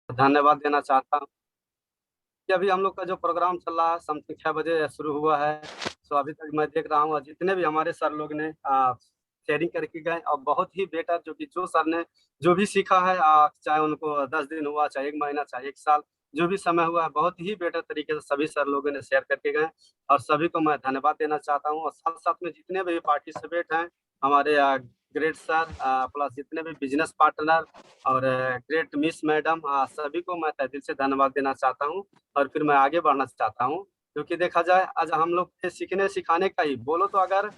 धन्यवाद देना चाहता हूँ कि अभी हम लोग का जो प्रोग्राम चल रहा है समथिंग 6 बजे शुरू हुआ है। सो अभी तक मैं देख रहा हूँ और जितने भी हमारे सर लोग ने शेयरिंग करके गए और बहुत ही बेटर जो कि जो सर ने जो भी सीखा है, चाहे उनको 10 दिन हुआ, चाहे 1 महीना, चाहे 1 साल, जो भी समय हुआ है, बहुत ही बेटर तरीके से सभी सर लोगों ने शेयर करके गए और सभी को मैं धन्यवाद देना चाहता हूँ। और साथ साथ में जितने भी पार्टिसिपेट हैं हमारे ग्रेट सर प्लस जितने भी बिजनेस पार्टनर और ग्रेट मिस मैडम, सभी को मैं तहे दिल से धन्यवाद देना चाहता हूँ। और फिर मैं आगे बढ़ना चाहता हूँ क्योंकि देखा जाए आज हम लोग के सीखने सिखाने का ही बोलो तो अगर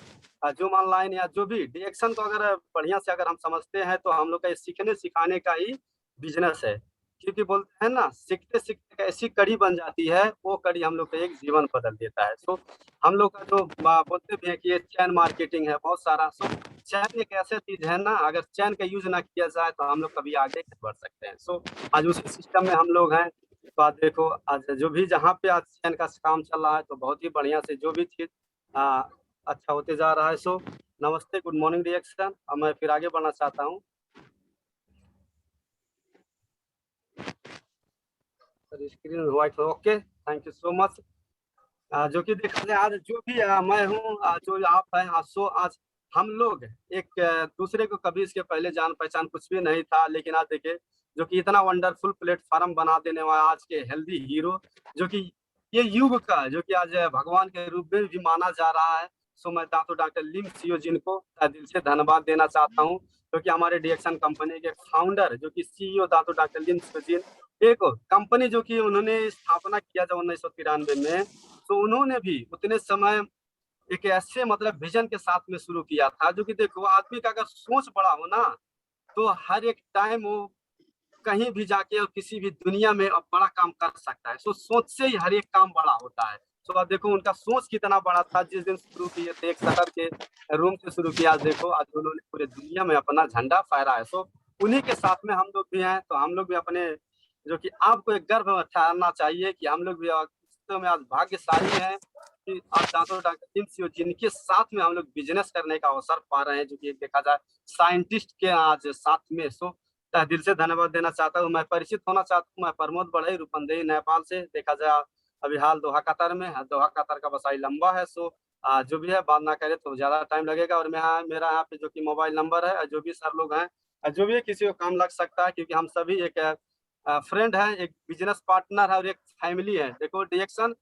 जूम ऑनलाइन या जो भी डिएक्शन को अगर बढ़िया से अगर हम समझते हैं तो हम लोग का ये सीखने सिखाने का ही बिजनेस है। क्योंकि बोलते हैं ना, सीखते सीखते ऐसी कड़ी बन जाती है, वो कड़ी हम लोग का एक जीवन बदल देता है। सो हम लोग का जो बोलते भी हैं कि ये चैन मार्केटिंग है बहुत सारा। सो चैन एक ऐसा चीज है ना, अगर चैन का यूज ना किया जाए तो हम लोग कभी आगे नहीं बढ़ सकते हैं। सो आज उसी सिस्टम में हम लोग हैं। तो आज देखो, आज जो भी जहाँ पे आज चैन का काम चल रहा है तो बहुत ही बढ़िया से जो भी चीज आ, अच्छा होते जा रहा है। सो नमस्ते, गुड मॉर्निंग रिएक्शन। अब मैं फिर आगे बढ़ना चाहता हूँ। Sir screen white, okay, thank you so much. जो कि देखा जाए आज जो भी मैं हूँ, जो आप हैं, सो आज हम लोग एक दूसरे को कभी इसके पहले जान पहचान कुछ भी नहीं था, लेकिन आज देखिए जो कि इतना वंडरफुल प्लेटफॉर्म बना देने वाला आज के हेल्दी हीरो, जो कि ये युग का जो कि आज भगवान के रूप में भी माना जा रहा है। सो मैं डॉक्टर लिम सियो जिनको दिल से धन्यवाद देना चाहता हूँ, जो कि हमारे डिएक्शन कंपनी के फाउंडर जो कि सीईओ डॉक्टर लिम सियो जिन, एक कंपनी जो कि उन्होंने स्थापना किया था 1993 में। तो उन्होंने भी उतने समय एक ऐसे मतलब विजन के साथ में शुरू किया था, जो कि देखो आदमी का अगर सोच बड़ा हो ना तो हर एक टाइम वो कहीं भी जाके और किसी भी दुनिया में अब बड़ा काम कर सकता है। सो सोच से ही हर एक काम बड़ा होता है। तो अब देखो उनका सोच कितना बड़ा था, जिस दिन शुरू किए थे एक शटर के रूम से शुरू किया, आज देखो आज उन्होंने पूरे दुनिया में अपना झंडा फहराया है। सो उन्हीं के साथ में हम लोग भी हैं, तो हम लोग भी अपने जो कि आपको एक गर्व ठहरना चाहिए कि हम लोग भी वास्तव में आज भाग्यशाली हैं कि आज डॉक्टर टिम सियो जिनके साथ में हम लोग बिजनेस करने का अवसर पा रहे हैं, जो कि एक देखा जाए साइंटिस्ट के आज साथ में। सो दिल से धन्यवाद देना चाहता हूँ। मैं परिचित होना चाहता हूँ, मैं प्रमोद बढ़ई रूपंदेही नेपाल से, देखा जाए अभी हाल दोहा कतर में है। दोहा कतर का बसाई लंबा है। सो जो भी है बात ना करे तो ज्यादा टाइम लगेगा। और मैं मेरा यहाँ पे जो कि मोबाइल नंबर है, जो भी सर लोग हैं, जो भी किसी को काम लग सकता है, क्योंकि हम सभी एक फ्रेंड है, एक बिजनेस पार्टनर है और एक फैमिली है। देखो डिएक्शन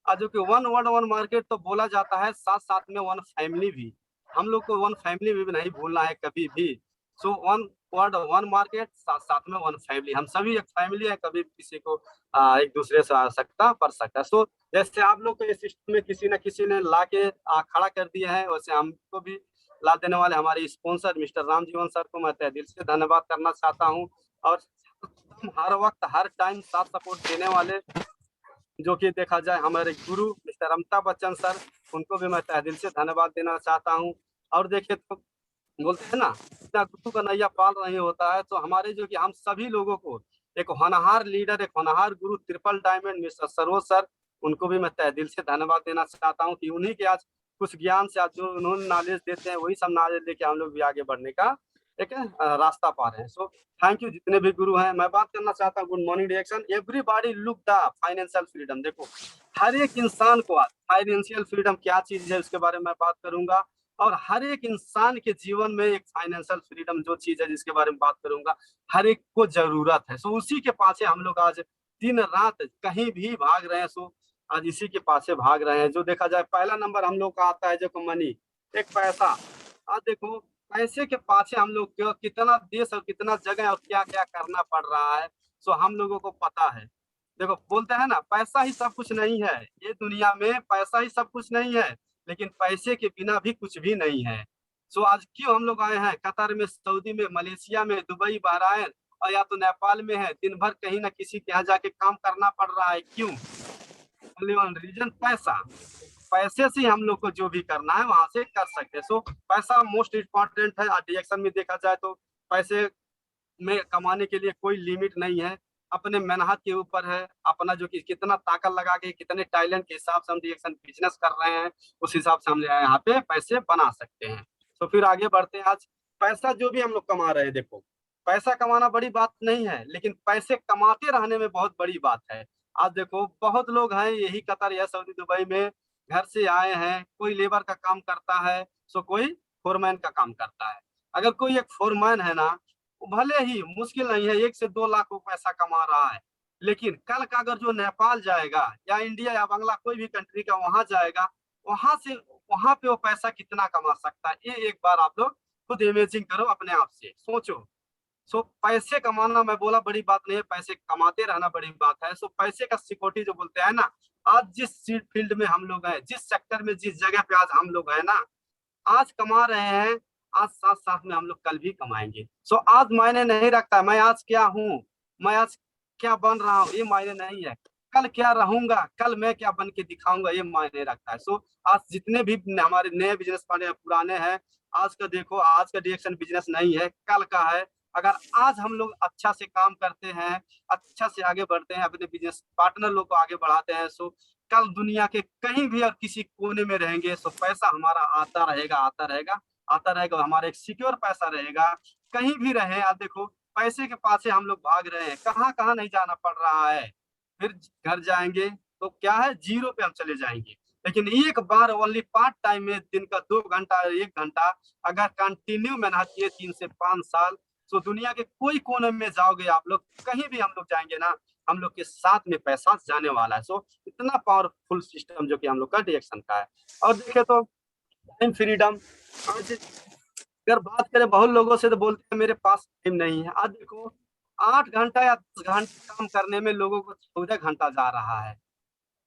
जो कि वन वर्ल्ड वन मार्केट तो बोला जाता है, साथ साथ में वन फैमिली भी। हम लोग को वन फैमिली भी नहीं भूलना है कभी भी। So one world one market, साथ साथ में वन फैमिली, हम सभी एक फैमिली है, कभी किसी को एक दूसरे से आवश्यकता पड़ सकता है। सो जैसे आप लोग को इस सिस्टम में किसी न किसी ने ला के खड़ा कर दिया है, वैसे हमको भी ला देने वाले हमारे स्पॉन्सर मिस्टर राम जीवन सर को मैं तहे दिल से धन्यवाद करना चाहता हूँ। और हर वक्त हर टाइम साथ सपोर्ट देने वाले जो कि देखा जाए हमारे गुरु मिस्टर अमिताभ बच्चन सर, उनको भी मैं तहे दिल से धन्यवाद देना चाहता हूँ। और देखिए तो बोलते हैं ना, इतना गुरु का नैया पाल रही होता है, तो हमारे जो कि हम सभी लोगों को एक होनहार लीडर, एक होनहार गुरु triple diamond mister Saroj sir, उनको भी मैं तहे दिल से धन्यवाद देना चाहता हूँ कि उन्हीं के आज कुछ ज्ञान से आज जो उन्होंने नॉलेज देते हैं वही सब नॉलेज लेके हम लोग भी आगे बढ़ने का एक रास्ता पा रहे हैं। सो थैंक यू जितने भी गुरु हैं। मैं बात करना चाहता हूँ good morning reaction, everybody look the financial freedom. देखो हर एक इंसान को आज फाइनेंशियल फ्रीडम क्या चीज है उसके बारे में मैं बात करूंगा। और हर एक इंसान के जीवन में एक फाइनेंशियल फ्रीडम जो चीज है जिसके बारे में बात करूंगा, हर एक को जरूरत है। सो उसी के पाछे हम लोग आज दिन रात कहीं भी भाग रहे हैं। सो आज इसी के पाछे भाग रहे हैं। जो देखा जाए पहला नंबर हम लोग का आता है जो मनी, एक पैसा। आज देखो पैसे के पाछे हम लोग क्यों कितना देश और कितना जगह और क्या क्या करना पड़ रहा है, सो हम लोगों को पता है। देखो बोलते हैं ना, पैसा ही सब कुछ नहीं है, ये दुनिया में पैसा ही सब कुछ नहीं है, लेकिन पैसे के बिना भी कुछ भी नहीं है। सो आज क्यों हम लोग आए हैं कतर में, सऊदी में, मलेशिया में, दुबई, बहराइन और या तो नेपाल में है, दिन भर कहीं ना किसी के यहाँ जाके काम करना पड़ रहा है, क्यों? ओनली वन रीजन, पैसा। पैसे से हम लोग को जो भी करना है वहां से कर सकते हैं। सो पैसा मोस्ट इम्पोर्टेंट है। डिएक्शन में देखा जाए तो पैसे में कमाने के लिए कोई लिमिट नहीं है, अपने मेहनत के ऊपर है, अपना जो कि कितना ताकत लगा के कितने टैलेंट के हिसाब से हम रिएक्शन बिजनेस कर रहे हैं, उस हिसाब से हम यहाँ पे पैसे बना सकते हैं। तो फिर आगे बढ़ते हैं। आज पैसा जो भी हम लोग कमा रहे हैं, देखो पैसा कमाना बड़ी बात नहीं है, लेकिन पैसे कमाते रहने में बहुत बड़ी बात है। आज देखो बहुत लोग हैं यही कतर या सऊदी दुबई में घर से आए हैं, कोई लेबर का काम करता है, सो कोई फोरमैन का काम करता है। अगर कोई एक फोरमैन है ना, वो भले ही मुश्किल नहीं है 1 से 2 लाख वो पैसा कमा रहा है, लेकिन कल का अगर जो नेपाल जाएगा या इंडिया या बांग्ला कोई भी कंट्री का वहां जाएगा, वहां से वहां पे वो पैसा कितना कमा सकता है, ये एक बार आप लोग खुद इमेजिन करो, अपने आप से सोचो। सो पैसे कमाना मैं बोला बड़ी बात नहीं है, पैसे कमाते रहना बड़ी बात है। सो पैसे का सिक्योरिटी जो बोलते हैं ना, आज जिस फील्ड में हम लोग हैं, जिस सेक्टर में, जिस जगह पे आज हम लोग हैं ना, आज कमा रहे हैं, आज साथ साथ में हम लोग कल भी कमाएंगे। सो आज मायने नहीं रखता मैं आज क्या हूँ, मैं आज क्या बन रहा हूँ, ये मायने नहीं है। कल क्या रहूंगा, कल मैं क्या बन के दिखाऊंगा, ये मायने रखता है। सो आज जितने भी हमारे नए बिजनेस पार्टनर पुराने हैं, आज का देखो, आज का डायरेक्शन बिजनेस नहीं है, कल का है। अगर आज हम लोग अच्छा से काम करते हैं, अच्छा से आगे बढ़ते हैं, अपने बिजनेस पार्टनर लोग को आगे बढ़ाते हैं, सो कल दुनिया के कहीं भी और किसी कोने में रहेंगे, सो पैसा हमारा आता रहेगा, आता रहेगा, आता रहेगा। हमारा एक सिक्योर पैसा रहेगा, कहीं भी रहे। आप देखो पैसे के पास हम लोग भाग रहे हैं, कहाँ कहाँ नहीं जाना पड़ रहा है। फिर घर जाएंगे तो क्या है, जीरो पे हम चले जाएंगे। लेकिन एक बार ओनली पार्ट टाइम में दिन का 2 घंटा 1 घंटा अगर कंटिन्यू मेहनत किए 3 से 5 साल, तो दुनिया के कोई कोने में जाओगे आप लोग, कहीं भी हम लोग जाएंगे ना, हम लोग के साथ में पैसा जाने वाला है। सो इतना पावरफुल सिस्टम जो कि हम लोग का डायरेक्शन का है। और देखे तो टाइम फ्रीडम, आज अगर बात करें बहुत लोगों से तो बोलते हैं मेरे पास टाइम नहीं है। आज देखो 8 घंटा या 10 घंटा काम करने में लोगों को 14 घंटा जा रहा है।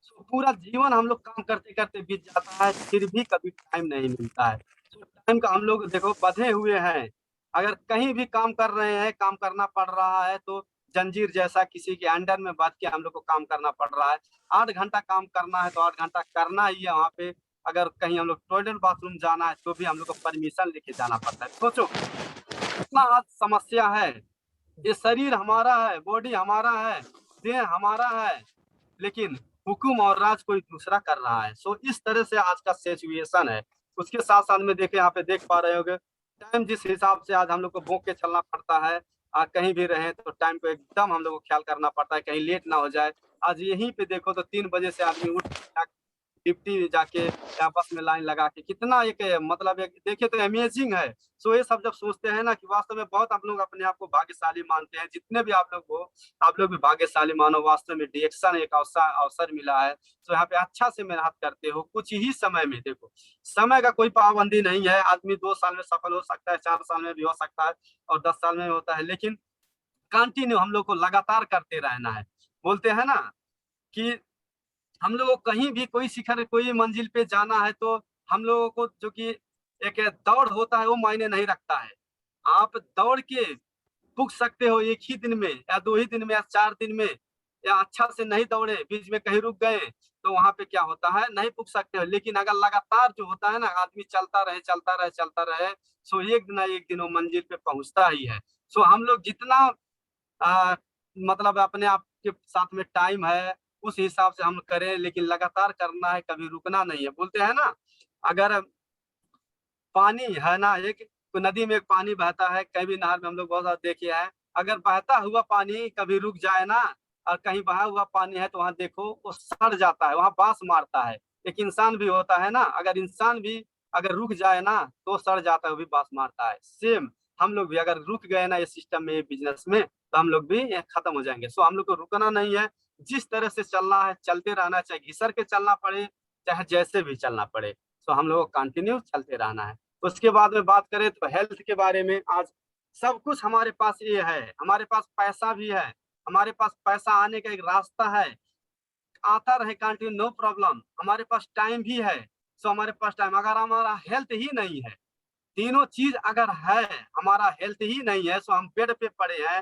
तो पूरा जीवन हम लोग काम करते करते बीत जाता है, फिर भी कभी टाइम नहीं मिलता है। तो टाइम का हम लोग देखो बंधे हुए हैं। अगर कहीं भी काम कर रहे हैं, काम करना पड़ रहा है, तो जंजीर जैसा किसी के अंडर में बांध के हम लोग को काम करना पड़ रहा है। 8 घंटा काम करना है तो 8 घंटा करना ही है वहाँ पे। अगर कहीं हम लोग टॉयलेट बाथरूम जाना है तो भी हम लोग को परमिशन लेके जाना पड़ता है। सोचो कितना आज समस्या है। ये शरीर हमारा है, बॉडी हमारा है, देह हमारा है, लेकिन हुकुम और राज कोई दूसरा कर रहा है। सो इस तरह से आज का सिचुएशन है। उसके साथ साथ में देखे, यहाँ पे देख पा रहे होगे टाइम जिस हिसाब से आज हम लोग को भोग के चलना पड़ता है। कहीं भी रहे तो टाइम को एकदम हम लोग को ख्याल करना पड़ता है, कहीं लेट ना हो जाए। आज यहीं पे देखो तो 3 बजे से आदमी उठ डिप्टी जाके या बस में लाइन लगा के, कितना एक मतलब एक देखे तो अमेजिंग है। सो ये सब जब सोचते हैं ना कि वास्तव में बहुत आप लोग अपने आप को भाग्यशाली मानते हैं, जितने भी आप लोग हो, आप लोग भी भाग्यशाली मानो। वास्तव में डायरेक्शन एक अवसर अवसर मिला है। तो यहाँ पे अच्छा से मेहनत करते हो कुछ ही समय में। देखो समय का कोई पाबंदी नहीं है, आदमी 2 साल में सफल हो सकता है, 4 साल में भी हो सकता है, और 10 साल में होता है, लेकिन कंटिन्यू हम लोग को लगातार करते रहना है। बोलते हैं ना कि हम लोगों को कहीं भी कोई शिखर कोई मंजिल पे जाना है तो हम लोगों को जो कि एक दौड़ होता है वो मायने नहीं रखता है। आप दौड़ के पुग सकते हो एक ही दिन में या 2 ही दिन में या 4 दिन में, या अच्छा से नहीं दौड़े बीच में कहीं रुक गए तो वहां पे क्या होता है, नहीं पुग सकते हो। लेकिन अगर लगातार जो होता है ना, आदमी चलता रहे चलता रहे चलता रहे, सो एक दिन ना एक दिन वो मंजिल पे पहुंचता ही है। सो हम लोग जितना आ, मतलब अपने आप के साथ में टाइम है उस हिसाब से हम करें, लेकिन लगातार करना है, कभी रुकना नहीं है। बोलते हैं ना, अगर पानी है ना, एक तो नदी में एक पानी बहता है, कहीं भी नहर में हम लोग बहुत सारा देखे हैं। अगर बहता हुआ पानी कभी रुक जाए ना, और कहीं बहा हुआ पानी है तो वहां देखो वो सड़ जाता है, वहां बांस मारता है। एक इंसान भी होता है ना, अगर इंसान भी अगर रुक जाए ना तो सड़ जाता है, वो भी बांस मारता है। सेम हम लोग भी अगर रुक गए ना ये सिस्टम में, बिजनेस में, तो हम लोग भी खत्म हो जाएंगे। सो हम लोग को रुकना नहीं है, जिस तरह से चलना है चलते रहना है, चाहे घिसर के चलना पड़े, चाहे जैसे भी चलना पड़े। सो हम लोग को कंटिन्यू चलते रहना है। उसके बाद में बात करें तो हेल्थ के बारे में, आज सब कुछ हमारे पास ये है, हमारे पास पैसा भी है, हमारे पास पैसा आने का एक रास्ता है, आता रहे कंटिन्यू नो प्रॉब्लम। हमारे पास टाइम भी है। सो हमारे पास टाइम, अगर हमारा हेल्थ ही नहीं है, तीनों चीज अगर है, हमारा हेल्थ ही नहीं है, सो हम बेड पे पड़े हैं,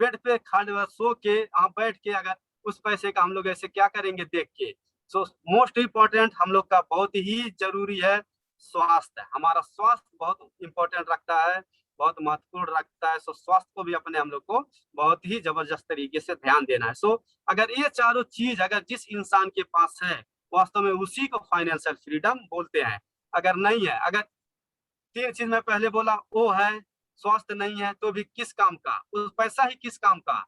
बेड पे खड़े सो के हम बैठ के अगर उस पैसे का हम लोग ऐसे क्या करेंगे देख के। सो मोस्ट इम्पोर्टेंट हम लोग का बहुत ही जरूरी है स्वास्थ्य। हमारा स्वास्थ्य बहुत इम्पोर्टेंट रखता है, बहुत महत्वपूर्ण रखता है। सो स्वास्थ्य को भी अपने हम लोग को बहुत ही जबरदस्त तरीके से ध्यान देना है। सो अगर ये चारों चीज अगर जिस इंसान के पास है, वास्तव में उसी को फाइनेंशियल फ्रीडम बोलते हैं। अगर नहीं है, अगर 3 चीज मैं पहले बोला वो है, स्वास्थ्य नहीं है तो भी किस काम का, उस पैसा ही किस काम का।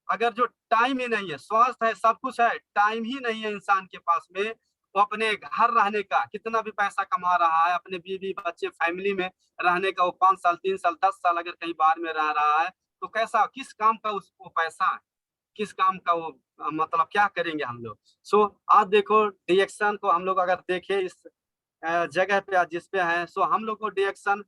अगर जो टाइम ही नहीं है, स्वास्थ्य है, सब कुछ है, टाइम ही नहीं है इंसान के पास में, वो अपने घर रहने का कितना भी पैसा कमा रहा है, अपने बीवी बच्चे फैमिली में रहने का, वो 5 साल 3 साल 10 साल अगर कहीं बाहर में रह रहा है, तो कैसा किस काम का उसको पैसा, किस काम का वो, मतलब क्या करेंगे हम लोग। सो आज देखो डिएक्शन को हम लोग अगर देखें इस जगह पे आज जिस पे है, सो हम लोग को डिएक्शन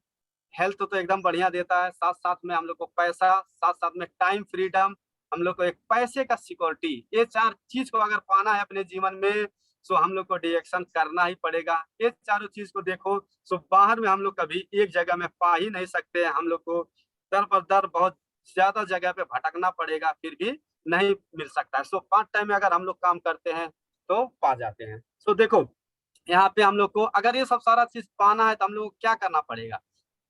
हेल्थ तो एकदम बढ़िया देता है, साथ साथ में हम लोग को पैसा, साथ साथ में टाइम फ्रीडम, हम लोग को एक पैसे का सिक्योरिटी, ये 4 चीज को अगर पाना है अपने जीवन में, सो हम लोग को डिएक्शन करना ही पड़ेगा। ये चारों चीज को देखो, सो बाहर में हम लोग कभी एक जगह में पा ही नहीं सकते हैं, हम लोग को दर पर दर बहुत ज्यादा जगह पे भटकना पड़ेगा, फिर भी नहीं मिल सकता है। सो पार्ट टाइम में अगर हम लोग काम करते हैं तो पा जाते हैं। सो देखो यहाँ पे हम लोग को अगर ये सब सारा चीज पाना है तो हम लोग को क्या करना पड़ेगा,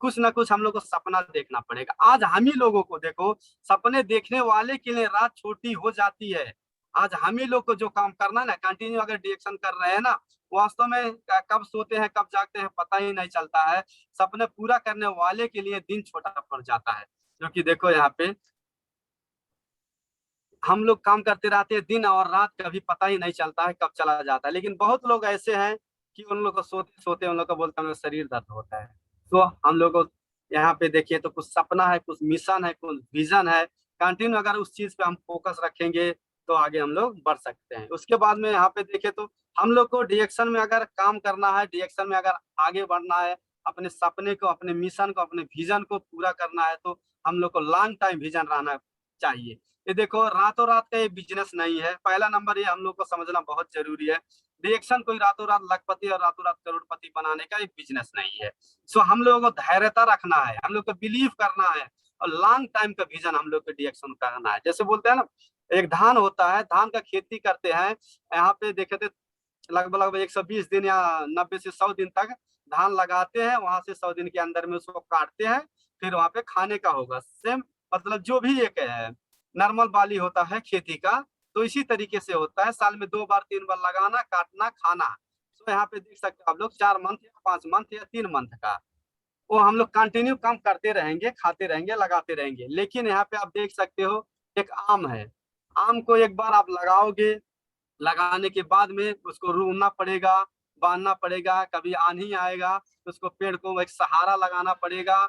कुछ ना कुछ हम लोग को सपना देखना पड़ेगा। आज हम ही लोगों को देखो, सपने देखने वाले के लिए रात छोटी हो जाती है। आज हम ही लोग को जो काम करना है ना, कंटिन्यू अगर डिरेक्शन कर रहे हैं ना, वास्तव में कब सोते हैं कब जागते हैं पता ही नहीं चलता है। सपने पूरा करने वाले के लिए दिन छोटा पड़ जाता है, जो कि देखो यहाँ पे हम लोग काम करते रहते हैं, दिन और रात कभी पता ही नहीं चलता है कब चला जाता है। लेकिन बहुत लोग ऐसे हैं कि उन लोग को सोते सोते उन लोग को बोलते हैं, हम लोग शरीर दर्द होता है। तो हम लोग को यहाँ पे देखिए तो कुछ सपना है, कुछ मिशन है, कुछ विजन है, कंटिन्यू अगर उस चीज पे हम फोकस रखेंगे तो आगे हम लोग बढ़ सकते हैं। उसके बाद में यहाँ पे देखे तो हम लोग को डिरेक्शन में अगर काम करना है, डिरेक्शन में अगर आगे बढ़ना है, अपने सपने को, अपने मिशन को, अपने विजन को पूरा करना है, तो हम लोग को लॉन्ग टाइम विजन रहना चाहिए। ये देखो रातों रात का ये बिजनेस नहीं है, पहला नंबर ये हम लोग को समझना बहुत जरूरी है। रिएक्शन कोई रातों रात लखपति और रातों रात करोड़पति बनाने का एक बिजनेस नहीं है। सो हम लोगों को धैर्यता रखना है, हम लोग को बिलीव करना है, और लॉन्ग टाइम का विजन हम लोग को डिरेक्शन करना है। जैसे बोलते हैं ना, एक धान होता है, धान का खेती करते हैं, यहाँ पे देखे थे लगभग लगभग 120 दिन या 90 से 100 दिन तक धान लगाते हैं, वहां से 100 दिन के अंदर में उसको काटते हैं, फिर वहां पे खाने का होगा। सेम मतलब जो भी एक नॉर्मल बाली होता है खेती का, तो इसी तरीके से होता है, साल में 2 बार 3 बार लगाना, काटना, खाना। तो यहाँ पे देख सकते हो आप लोग 4 मंथ या 5 मंथ या 3 मंथ का वो हम लोग कंटिन्यू काम करते रहेंगे, खाते रहेंगे, लगाते रहेंगे। लेकिन यहाँ पे आप देख सकते हो एक आम है, आम को एक बार आप लगाओगे, लगाने के बाद में उसको रूना पड़ेगा, बांधना पड़ेगा, कभी आंधी आएगा तो उसको पेड़ को एक सहारा लगाना पड़ेगा,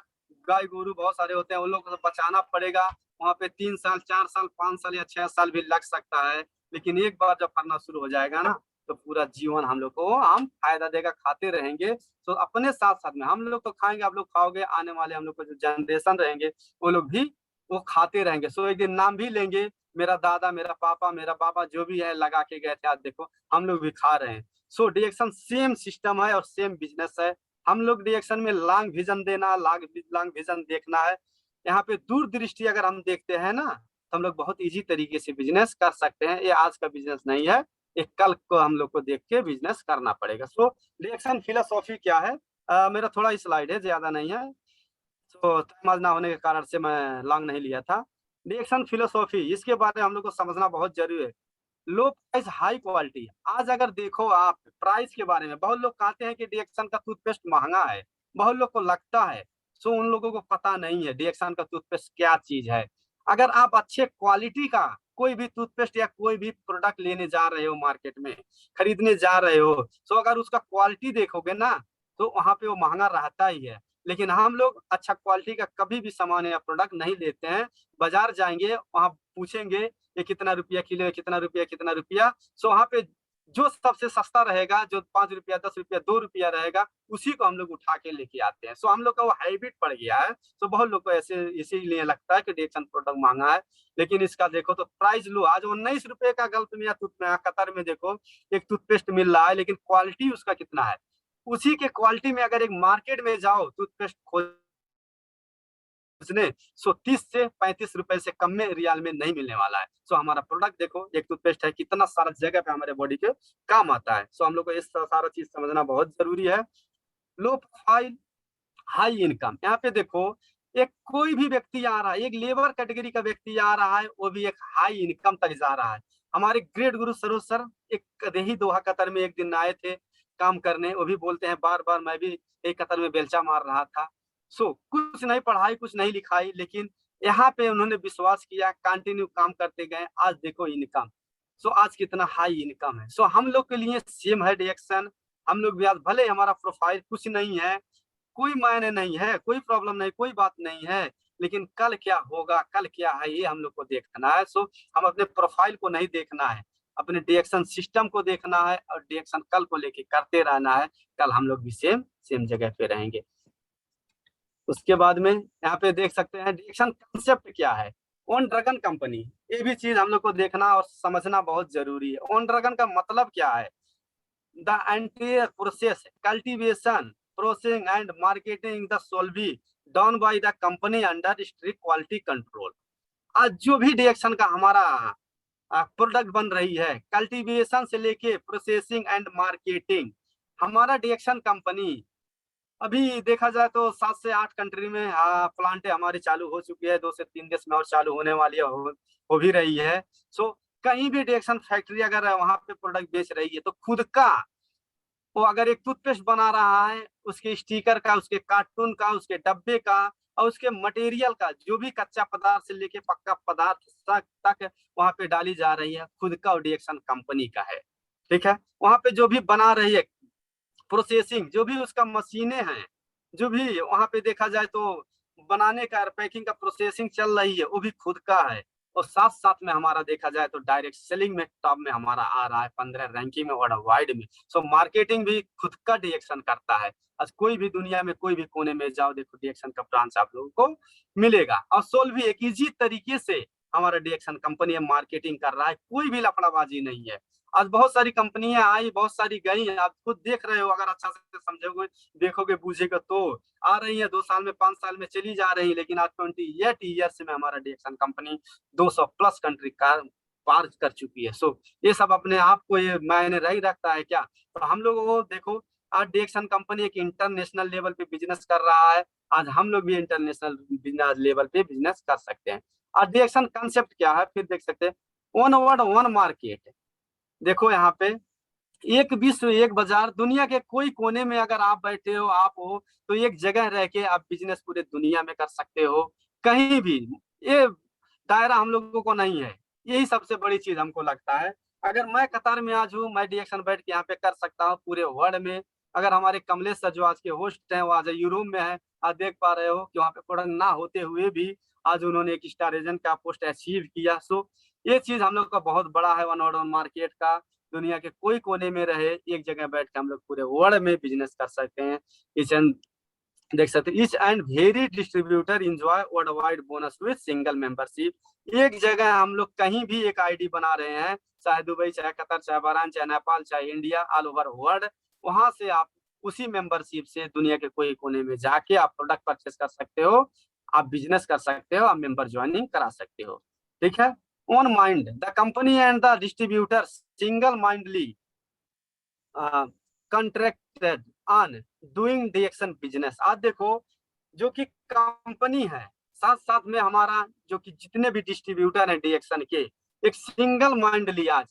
गाय गोरू बहुत सारे होते हैं उन लोगों को बचाना पड़ेगा। वहां पे 3 साल 4 साल 5 साल या 6 साल भी लग सकता है, लेकिन एक बार जब फलना शुरू हो जाएगा ना, तो पूरा जीवन हम लोग को हम फायदा देगा, खाते रहेंगे। तो अपने साथ साथ में हम लोग तो खाएंगे, आप लोग खाओगे, आने वाले हम लोग को जो जनरेशन रहेंगे वो लोग भी वो खाते रहेंगे। सो एक दिन नाम भी लेंगे, मेरा दादा, मेरा पापा, मेरा बाबा जो भी है लगा के गए थे, आज देखो हम लोग भी खा रहे हैं। सो डिएक्शन सेम सिस्टम है और सेम बिजनेस है। हम लोग डिएक्शन में लॉन्ग विजन देना, लॉन्ग विजन देखना है। यहाँ पे दूरदृष्टि अगर हम देखते हैं ना, तो हम लोग बहुत इजी तरीके से बिजनेस कर सकते हैं। ये आज का बिजनेस नहीं है, एक कल को हम लोग को देख के बिजनेस करना पड़ेगा। सो डिएक्शन फिलोसॉफी क्या है, मेरा थोड़ा स्लाइड है, ज्यादा नहीं है, तो टाइम आज ना होने के कारण से मैं लॉन्ग नहीं लिया था। रिएक्शन फिलोसॉफी, इसके बारे में हम लोग को समझना बहुत जरूरी है। लो प्राइस हाई क्वालिटी, आज अगर देखो आप प्राइस के बारे में, बहुत लोग कहते हैं कि डिएक्शन का टूथपेस्ट महंगा है, बहुत लोग को लगता है। सो उन लोगों को पता नहीं है डिएक्शन का टूथपेस्ट क्या चीज है। अगर आप अच्छे क्वालिटी का कोई भी टूथपेस्ट या कोई भी प्रोडक्ट लेने जा रहे हो, मार्केट में खरीदने जा रहे हो, तो अगर उसका क्वालिटी देखोगे ना, तो वहां पे वो महंगा रहता ही है। लेकिन हम लोग अच्छा क्वालिटी का कभी भी सामान या प्रोडक्ट नहीं लेते हैं। बाजार जाएंगे, वहां पूछेंगे ये कितना रुपया किलो है, कितना रुपया, कितना रुपया। सो वहां पे जो सबसे सस्ता रहेगा, जो 5 रुपया 10 रुपया 2 रुपया रहेगा, उसी को हम लोग उठा के लेके आते हैं। सो हम लोग का वो हैबिट पड़ गया है। तो बहुत लोग को ऐसे इसीलिए लगता है कि डिएक्शन प्रोडक्ट महंगा है, लेकिन इसका देखो तो प्राइस लो, आज 19 रुपए का गल्फ में या कतर में देखो एक टूथपेस्ट मिल रहा है, लेकिन क्वालिटी उसका कितना है। उसी के क्वालिटी में अगर एक मार्केट में जाओ टूथपेस्ट खोजने, सो 30 से 35 रुपए से कम में रियल में नहीं मिलने वाला है। सो हमारा प्रोडक्ट देखो, एक टूथपेस्ट है, कितना सारा जगह पे हमारे बॉडी के काम आता है। सो हम लोग को इस सारा चीज समझना बहुत जरूरी है। लो प्रोफाइल हाई इनकम, यहाँ पे देखो एक कोई भी व्यक्ति आ रहा है, एक लेबर कैटेगरी का व्यक्ति आ रहा है, वो भी एक हाई इनकम तक जा रहा है। हमारे ग्रेट गुरु सरोज सर एक रही दोहा कतर में एक दिन आए थे काम करने, वो भी बोलते हैं बार बार मैं भी एक कतर में बेलचा मार रहा था। सो कुछ नहीं पढ़ाई, कुछ नहीं लिखाई, लेकिन यहाँ पे उन्होंने विश्वास किया, कंटिन्यू काम करते गए, आज देखो इनकम। सो आज कितना हाई इनकम है। सो हम लोग के लिए सेम है रिएक्शन। हम लोग भी आज भले हमारा प्रोफाइल कुछ नहीं है, कोई मायने नहीं है, कोई प्रॉब्लम नहीं, कोई बात नहीं है, लेकिन कल क्या होगा, कल क्या है, ये हम लोग को देखना है। सो हम अपने प्रोफाइल को नहीं देखना है, अपने डिएक्शन सिस्टम को देखना है और डिएक्शन कल को लेके करते रहना है। कल हम लोग भी सेम सेम जगह पे रहेंगे। उसके बाद में यहाँ पे देख सकते हैं डिएक्शन कंसेप्ट क्या है। ऑन ड्रैगन कंपनी, ये भी चीज हम लोग को देखना और समझना बहुत जरूरी है। ऑन ड्रैगन का मतलब क्या है? The entire process cultivation, processing and marketing the solely done by the company under strict quality control. आज जो भी डिएक्शन का हमारा प्रोडक्ट बन रही है, कल्टीवेशन से लेके प्रोसेसिंग एंड मार्केटिंग, हमारा डिएक्शन कंपनी अभी देखा जाए तो 7 से 8 कंट्री में प्लांटें हमारी चालू हो चुकी है, 2 से 3 देश में और चालू होने वाली है, हो भी रही है। सो कहीं भी डिएक्शन फैक्ट्री अगर वहां पे प्रोडक्ट बेच रही है तो खुद का वो अगर एक टूथपेस्ट बना रहा है, उसके स्टिकर का, उसके कार्टून का, उसके डब्बे का और उसके मटेरियल का, जो भी कच्चा पदार्थ से लेके पक्का पदार्थ तक वहां पे डाली जा रही है, खुद का डिएक्शन कंपनी का है। ठीक है, वहां पे जो भी बना रही है, प्रोसेसिंग जो भी उसका मशीनें हैं, जो भी वहां पे देखा जाए तो बनाने का, पैकिंग का प्रोसेसिंग चल रही है, वो भी खुद का है। और साथ साथ में हमारा देखा जाए तो डायरेक्ट सेलिंग में टॉप में हमारा आ रहा है, 15 रैंकिंग में वर्ल्ड वाइड में। सो मार्केटिंग भी खुद का डिएक्शन करता है। आज कोई भी दुनिया में कोई भी कोने में जाओ, देखो डिएक्शन का ब्रांच आप लोगों को मिलेगा। और सोल भी एक इजी तरीके से हमारा डिएक्शन कंपनी मार्केटिंग कर रहा है, कोई भी लफड़ाबाजी नहीं है। आज बहुत सारी कंपनियां आई, बहुत सारी गई, आप खुद देख रहे हो, अगर अच्छा से समझोगे, देखोगे, बूझेगा तो आ रही है, 2 साल में 5 साल में चली जा रही है। लेकिन आज 28 ईयर्स में हमारा डिएक्शन कंपनी 200 प्लस कंट्री का पार कर चुकी है। सो ये सब अपने आप को ये मायने नहीं रखता है क्या? तो हम लोगों को देखो, आज डिएक्शन कंपनी एक इंटरनेशनल लेवल पे बिजनेस कर रहा है। आज हम लोग भी इंटरनेशनल बिजनेस लेवल पे बिजनेस कर सकते हैं। आज डिएक्शन कंसेप्ट क्या है फिर देख सकते हैं। वन वर्ड वन मार्केट, देखो यहाँ पे एक विश्व एक बाजार, दुनिया के कोई कोने में अगर आप बैठे हो, आप हो, तो एक जगह रह के आप बिजनेस पूरे दुनिया में कर सकते हो, कहीं भी। ये दायरा हम लोगों को नहीं है, यही सबसे बड़ी चीज हमको लगता है। अगर मैं कतार में आज हूँ, मैं डिएक्शन बैठ के यहाँ पे कर सकता हूँ पूरे वर्ल्ड में। अगर हमारे कमलेश सर जो आज के होस्ट हैं, वो आज यूरोप में है, आप देख पा रहे हो कि वहाँ पे प्रोडक्ट ना होते हुए भी आज उन्होंने एक स्टार रीजन का पोस्ट अचीव किया। सो ये चीज हम लोग का बहुत बड़ा है, वन ऑर्डर मार्केट का। दुनिया के कोई कोने में रहे, एक जगह बैठ के हम लोग पूरे वर्ल्ड में बिजनेस कर सकते हैं। ईच एंड देख सकते हैं, each and very distributor enjoy world wide bonus with single membership. एक जगह हम लोग कहीं भी एक आईडी बना रहे हैं, चाहे दुबई, चाहे कतर, चाहे बहरान, चाहे नेपाल, चाहे इंडिया, ऑल ओवर वर्ल्ड, वहां से आप उसी मेंबरशिप से दुनिया के कोई कोने में जाके आप प्रोडक्ट परचेस कर सकते हो, आप बिजनेस कर सकते हो, आप मेंबर ज्वाइनिंग करा सकते हो। ठीक है, own mind the company and the distributor single mindly contracted on doing the action business. आज देखो, जो कि कंपनी है, साथ साथ में हमारा जो कि जितने भी डिस्ट्रीब्यूटर हैं डिएक्शन के, एक सिंगल माइंडली आज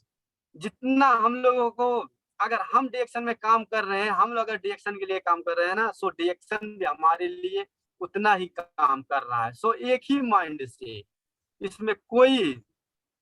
जितना हम लोगों को, अगर हम डिएक्शन में काम कर रहे हैं, हम लोग अगर डिएक्शन के लिए काम कर रहे हैं ना, सो डिएक्शन भी हमारे लिए उतना ही काम कर रहा है। सो एक ही माइंड से, इसमें कोई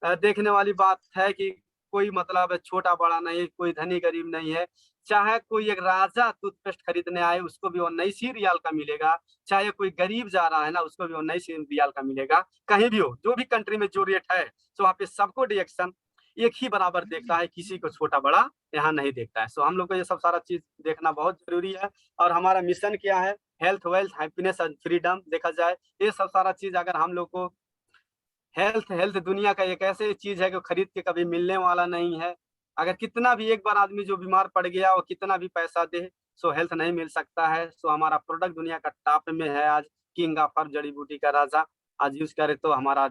देखने वाली बात है कि कोई मतलब है छोटा बड़ा नहीं, कोई धनी गरीब नहीं है। चाहे कोई एक राजा टूथपेस्ट खरीदने आए, उसको भी 19 रियाल का मिलेगा, चाहे कोई गरीब जा रहा है ना, उसको भी 19 रियाल का मिलेगा। कहीं भी हो, जो भी कंट्री में जो रेट है, तो वहाँ पे सबको डिएक्शन एक ही बराबर देखता है, किसी को छोटा बड़ा यहाँ नहीं देखता है। सो हम लोग को ये सब सारा चीज देखना बहुत जरूरी है। और हमारा मिशन क्या है? Health, wealth, happiness and freedom. देखा जाए ये सब सारा चीज अगर हम लोग को, हेल्थ, हेल्थ दुनिया का एक ऐसी चीज है कि खरीद के कभी मिलने वाला नहीं है। अगर कितना भी एक बार आदमी जो बीमार पड़ गया, वो कितना भी पैसा दे, सो हेल्थ नहीं मिल सकता है। सो हमारा प्रोडक्ट दुनिया का टॉप में है आज, किंग ऑफ हर्ब, जड़ी बूटी का राजा। आज यूज करे तो हमारा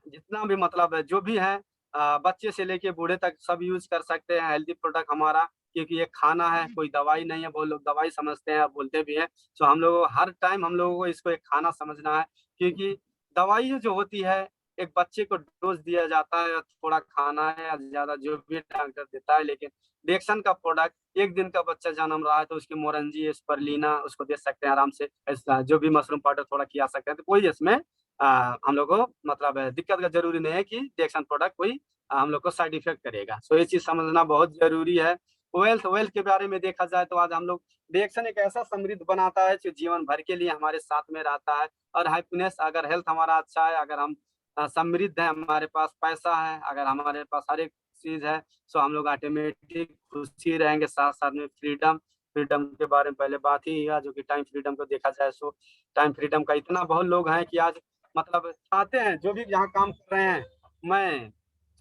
जितना भी मतलब है, जो भी है, बच्चे से लेके बूढ़े तक सब यूज कर सकते हैं हेल्दी प्रोडक्ट हमारा। क्योंकि ये खाना है, कोई दवाई नहीं है। बहुत लोग दवाई समझते हैं, बोलते भी हैं। सो हम लोग हर टाइम हम लोगों को इसको एक खाना समझना है। क्योंकि दवाई जो होती है, एक बच्चे को डोज दिया जाता है, थोड़ा खाना है या ज्यादा जो भी डॉक्टर देता है, लेकिन रिएक्शन का प्रोडक्ट, एक दिन का बच्चा जन्म रहा है तो उसकी मोरंजी, स्परलीना उसको दे सकते हैं आराम से, ऐसा जो भी मशरूम पाउडर थोड़ा खिला सकते हैं, तो कोई इसमें हम लोग को मतलब दिक्कत का जरूरी नहीं है कि रिएक्शन प्रोडक्ट कोई हम लोग को साइड इफेक्ट करेगा। सो ये चीज समझना बहुत जरूरी है। वेल्थ वेल्थ के बारे में देखा जाए तो आज हम लोग, रिएक्शन एक ऐसा समृद्ध बनाता है जो जीवन भर के लिए हमारे साथ में रहता है। और हैप्पीनेस, अगर हेल्थ हमारा अच्छा है, अगर हम समृद्ध है, हमारे पास पैसा है, अगर हमारे पास हर एक चीज है, तो हम लोग ऑटोमेटिक खुशी रहेंगे। साथ साथ में फ्रीडम, फ्रीडम के बारे में पहले बात ही हुआ, जो कि टाइम फ्रीडम को देखा जाए सो टाइम फ्रीडम का इतना बहुत लोग हैं कि आज मतलब चाहते हैं जो भी यहाँ काम कर रहे हैं, मैं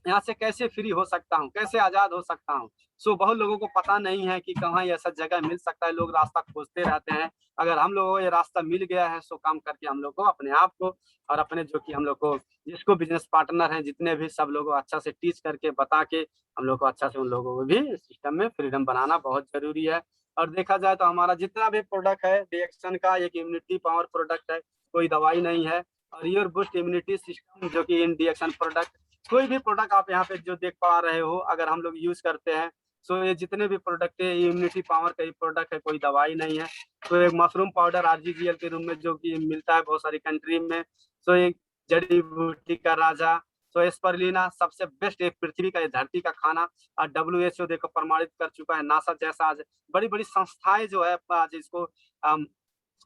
यहाँ से कैसे फ्री हो सकता हूँ, कैसे आजाद हो सकता हूँ। सो बहुत लोगों को पता नहीं है कि कहाँ ऐसा जगह मिल सकता है, लोग रास्ता खोजते रहते हैं। अगर हम लोगों को ये रास्ता मिल गया है, सो काम करके हम लोग को अपने आप को और अपने जो कि हम लोग को जिसको बिजनेस पार्टनर हैं जितने भी, सब लोगों को अच्छा से टीच करके बता के हम लोग को अच्छा से उन लोगों को भी सिस्टम में फ्रीडम बनाना बहुत जरूरी है। और देखा जाए तो हमारा जितना भी प्रोडक्ट है रिएक्शन का, एक इम्यूनिटी पावर प्रोडक्ट है, कोई दवाई नहीं है। और योर बूस्ट इम्यूनिटी सिस्टम जो कि इन रिएक्शन प्रोडक्ट, कोई भी प्रोडक्ट आप यहाँ पे जो देख पा रहे हो, अगर हम लोग यूज करते हैं, सो ये जितने भी प्रोडक्ट है इम्यूनिटी पावर का ही प्रोडक्ट है, कोई दवाई नहीं है। तो एक मशरूम पाउडर आरजीजीएल के रूप में जो कि मिलता है बहुत सारी कंट्री में, सो एक जड़ी बूटी का राजा, सो स्परलिना सबसे बेस्ट, एक पृथ्वी का, ये धरती का खाना। और WHO देखो प्रमाणित कर चुका है, नासा जैसा आज बड़ी बड़ी संस्थाएं जो है आज इसको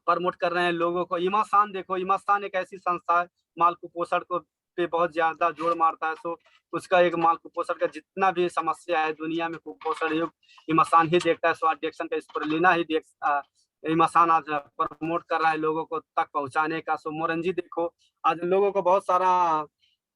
प्रमोट कर रहे हैं लोगों को। इमासान देखो, इमासान एक ऐसी संस्था है, माल कुपोषण को पे बहुत ज्यादा जोर मारता है। सो उसका एक माल कुपोषण का जितना भी समस्या है दुनिया में, कुपोषण युक्त इमासान ही देखता है। सो एडिक्शन का स्पिरुलिना ही इमासान आज प्रमोट कर रहा है लोगों को तक पहुंचाने का। सो मोरंजी देखो, आज लोगों को बहुत सारा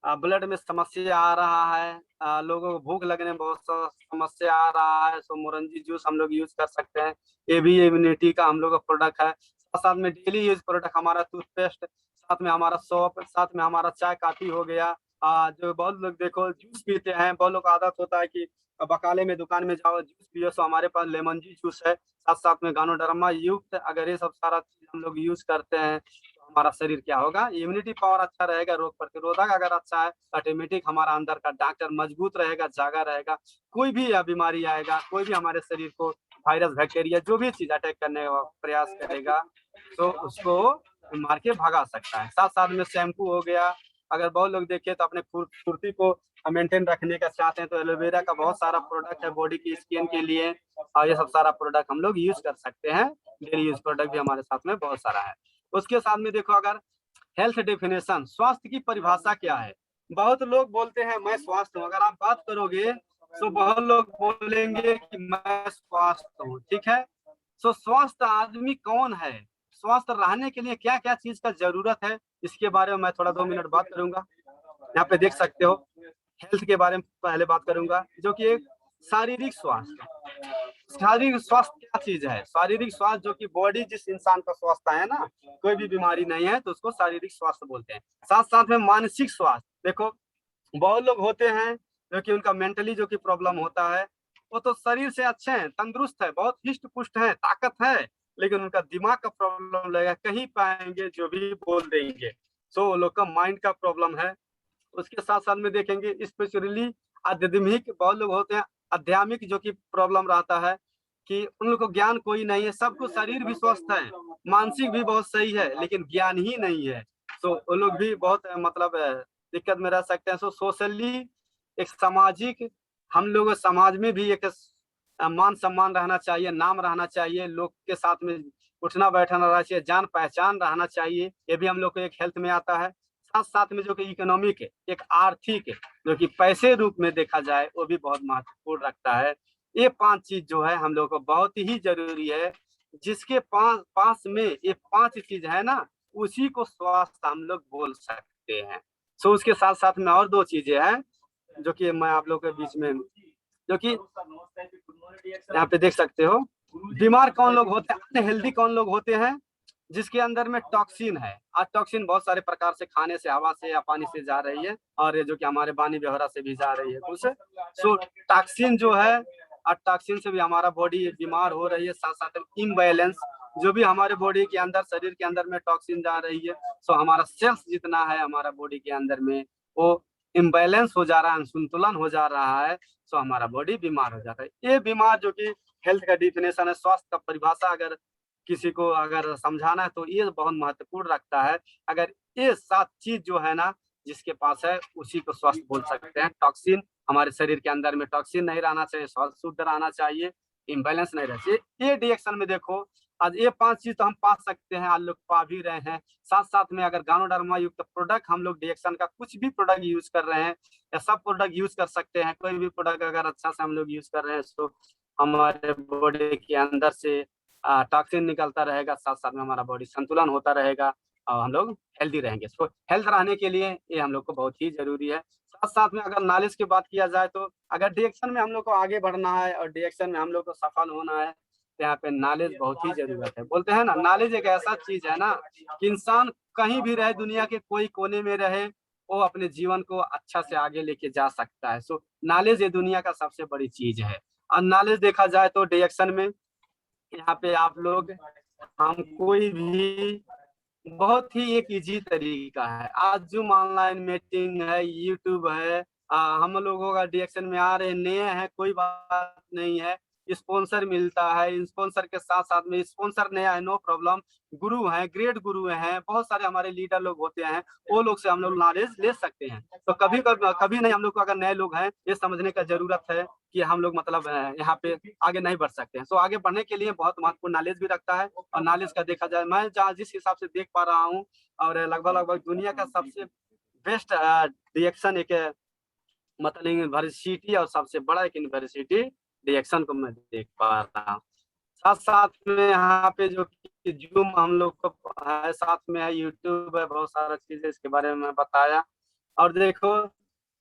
ब्लड में समस्या आ रहा है, लोगों को भूख लगने में बहुत सा समस्या आ रहा है। सो मोरंजी जूस हम लोग यूज कर सकते हैं, ये भी इम्यूनिटी का हम लोग का प्रोडक्ट है। साथ में डेली यूज प्रोडक्ट हमारा टूथपेस्ट, साथ में हमारा सोप, साथ में हमारा चाय काफी हो गया। जो बहुत लोग देखो जूस पीते हैं, बहुत लोग का आदत होता है कि बकाले में दुकान में जाओ जूस पियो, तो हमारे पास लेमन जी जूस है, साथ साथ में गानोडर्मा युक्त। अगर ये सब सारा चीज हम लोग यूज करते हैं तो हमारा शरीर क्या होगा, इम्यूनिटी पावर अच्छा रहेगा, रोग प्रतिरोधक अगर अच्छा है, ऑटोमेटिक हमारा अंदर का डॉक्टर मजबूत रहेगा, जागा रहेगा। कोई भी बीमारी आएगा, कोई भी हमारे शरीर को वायरस बैक्टीरिया जो भी चीज अटैक करने का प्रयास करेगा, तो उसको मार के भगा सकता है। साथ साथ में शैम्पू हो गया, अगर बहुत लोग देखे तो अपने कुर्ती को मेंटेन रखने का चाहते हैं तो एलोवेरा का बहुत सारा प्रोडक्ट है बॉडी की स्किन के लिए, और ये सब सारा प्रोडक्ट हम लोग यूज कर सकते हैं। डेली यूज प्रोडक्ट भी हमारे साथ में बहुत सारा है। उसके साथ में देखो, अगर हेल्थ डेफिनेशन, स्वास्थ्य की परिभाषा क्या है। बहुत लोग बोलते हैं मैं स्वास्थ्य हूँ, अगर आप बात करोगे तो बहुत लोग बोलेंगे कि मैं स्वस्थ हूँ, ठीक है। सो स्वस्थ आदमी कौन है, स्वस्थ रहने के लिए क्या क्या चीज का जरूरत है, इसके बारे में मैं थोड़ा 2 मिनट बात करूंगा। यहाँ पे देख सकते हो, हेल्थ के बारे में पहले बात करूंगा, जो कि एक शारीरिक स्वास्थ्य। शारीरिक स्वास्थ्य क्या चीज है, शारीरिक स्वास्थ्य जो कि बॉडी जिस इंसान का स्वास्थ्य है ना, कोई भी बीमारी नहीं है तो उसको शारीरिक स्वास्थ्य बोलते हैं। साथ साथ में मानसिक स्वास्थ्य देखो, बहुत लोग होते हैं जो कि उनका मेंटली जो कि प्रॉब्लम होता है, वो तो शरीर से अच्छे हैं, तंदुरुस्त है, बहुत हिष्ट पुष्ट है, ताकत है, लेकिन उनका दिमाग का प्रॉब्लम लगेगा, कहीं पाएंगे जो भी बोल देंगे। सो वो लोग का माइंड का प्रॉब्लम है। उसके साथ साथ में देखेंगे स्पेशली आध्यात्मिक, बहुत लोग होते हैं आध्यात्मिक जो कि प्रॉब्लम रहता है कि उन लोग को ज्ञान कोई नहीं है, सबको शरीर भी स्वस्थ है, मानसिक भी बहुत सही है, लेकिन ज्ञान ही नहीं है। तो वो लोग भी बहुत मतलब दिक्कत में रह सकते हैं। सो सोशली, एक सामाजिक, हम लोग समाज में भी एक मान सम्मान रहना चाहिए, नाम रहना चाहिए, लोग के साथ में उठना बैठना रहना चाहिए, जान पहचान रहना चाहिए, ये भी हम लोग को एक हेल्थ में आता है। साथ साथ में जो कि इकोनॉमिक है, एक आर्थिक है, जो कि पैसे रूप में देखा जाए वो भी बहुत महत्वपूर्ण रखता है। ये 5 चीज जो है हम लोग को बहुत ही जरूरी है, जिसके पास में ये 5 चीज है ना, उसी को स्वास्थ्य हम लोग बोल सकते हैं। सो उसके साथ साथ में और 2 चीजें हैं जो कि मैं आप लोग के बीच में, जो कि यहाँ पे देख सकते हो, बीमार कौन लोग होते हैं, अनहेल्दी कौन लोग होते हैं, जिसके अंदर में टॉक्सिन है। आज टॉक्सिन बहुत सारे प्रकार से, खाने से, हवा से या पानी से जा रही है, और ये जो कि हमारे वाणी व्यवहार से भी जा रही है कुछ। सो टॉक्सिन जो है, और टॉक्सिन से भी हमारा बॉडी बीमार हो रही है। साथ साथ इम्बैलेंस, जो भी हमारे बॉडी के अंदर, शरीर के अंदर में टॉक्सिन जा रही है, सो हमारा सेल्स जितना है हमारा बॉडी के अंदर में, वो इम्बैलेंस हो जा रहा है, संतुलन हो जा रहा है, तो हमारा बॉडी बीमार हो जाता है। ये बीमार जो कि हेल्थ का डिफिनेशन है, स्वास्थ्य का परिभाषा अगर किसी को अगर समझाना है तो ये बहुत महत्वपूर्ण रखता है। अगर ये 7 चीज जो है ना जिसके पास है उसी को स्वस्थ बोल सकते हैं। टॉक्सिन, हमारे शरीर के अंदर में टॉक्सिन नहीं रहना चाहिए, स्वास्थ्य शुद्ध रहना चाहिए, इम्बैलेंस नहीं रहना चाहिए। ये डिएक्शन में देखो, आज ये 5 चीज तो हम पा सकते हैं, आज लोग पा भी रहे हैं। साथ साथ में अगर गानोडर्मा युक्त प्रोडक्ट हम लोग डिएक्शन का कुछ भी प्रोडक्ट यूज कर रहे हैं या सब प्रोडक्ट यूज कर सकते हैं, कोई भी प्रोडक्ट अगर अच्छा से हम लोग यूज कर रहे हैं तो हमारे बॉडी के अंदर से टॉक्सिन निकलता रहेगा, साथ साथ में हमारा बॉडी संतुलन होता रहेगा और हम लोग हेल्दी रहेंगे। तो हेल्थ रहने के लिए ये हम लोग को बहुत ही जरूरी है। साथ साथ में अगर नॉलेज की बात किया जाए तो अगर डिएक्शन में हम लोग को आगे बढ़ना है और डिएक्शन में हम लोग को सफल होना है तो यहाँ पे नॉलेज बहुत ही जरूरत है। बोलते हैं ना, नॉलेज एक ऐसा चीज है ना कि इंसान कहीं भी रहे, दुनिया के कोई कोने में रहे, वो अपने जीवन को अच्छा से आगे लेके जा सकता है। सो नॉलेज ये दुनिया का सबसे बड़ी चीज है। और नॉलेज देखा जाए तो डिएक्शन में यहाँ पे आप लोग, हम कोई भी बहुत ही एक इजी तरीका है। आज जूम ऑनलाइन मीटिंग है, यूट्यूब है, हम लोगों का डिएक्शन में आ रहे नए हैं, कोई बात नहीं है, स्पॉन्सर मिलता है, स्पॉन्सर के साथ साथ में स्पॉन्सर नया है, नो प्रॉब्लम। गुरु हैं, ग्रेट गुरु हैं, बहुत सारे हमारे लीडर लोग होते हैं, वो लोग से हम लोग नॉलेज ले सकते हैं। तो कभी कभी कभी नहीं, हम लोग को अगर नए लोग हैं ये समझने का जरूरत है कि हम लोग मतलब यहाँ पे आगे नहीं बढ़ सकते हैं। तो आगे बढ़ने के लिए बहुत महत्वपूर्ण नॉलेज भी रखता है। और नॉलेज का देखा जाए, मैं जहाँ जिस हिसाब से देख पा रहा हूँ और लगभग लगभग दुनिया का सबसे बेस्ट रिएक्शन एक मतलब यूनिवर्सिटी और सबसे बड़ा एक यूनिवर्सिटी रिएक्शन को मैं देख पा रहा हूँ। साथ साथ में यहाँ पे जो कि जूम हम लोग को है, साथ में है यूट्यूब है, बहुत सारा चीजें इसके बारे में मैं बताया। और देखो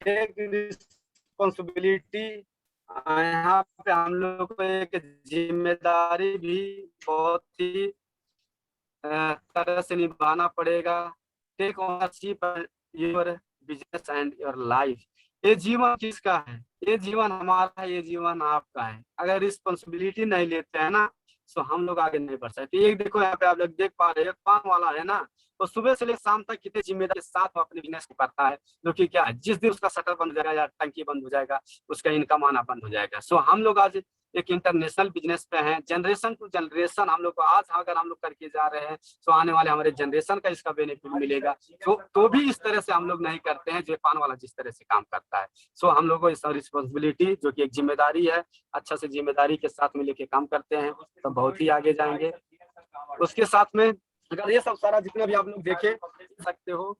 एक रिस्पॉन्सिबिलिटी, यहाँ पे हम लोग को एक जिम्मेदारी भी बहुत ही तरह से निभाना पड़ेगा। Take ownership your business and your life. ये जीवन किसका है? ये जीवन हमारा है, ये जीवन आपका है। अगर रिस्पॉन्सिबिलिटी नहीं लेते हैं ना तो हम लोग आगे नहीं बढ़ सकते। एक देखो यहाँ पे आप लोग देख पा रहे हैं, पान वाला है ना, तो सुबह से लेकर शाम तक कितने जिम्मेदारी के साथ वो अपने बिजनेस को करता है, जो कि क्या है, जिस दिन उसका शटर बंद हो जाएगा या टंकी बंद हो जाएगा, उसका इनकम आना बंद हो जाएगा। सो हम लोग आज एक इंटरनेशनल बिजनेस पे हैं, जनरेशन टू जनरेशन हम लोग को आज अगर हम लोग करके जा रहे हैं तो आने वाले हमारे जनरेशन का इसका बेनिफिट मिलेगा। तो भी इस तरह से हम लोग नहीं करते हैं जो पान वाला जिस तरह से काम करता है। सो हम लोग को इस रिस्पॉन्सिबिलिटी जो कि एक जिम्मेदारी है, अच्छा से जिम्मेदारी के साथ में लेके काम करते हैं तो बहुत ही आगे जाएंगे। उसके साथ में अगर ये सब सारा जितना भी आप लोग देखे सकते हो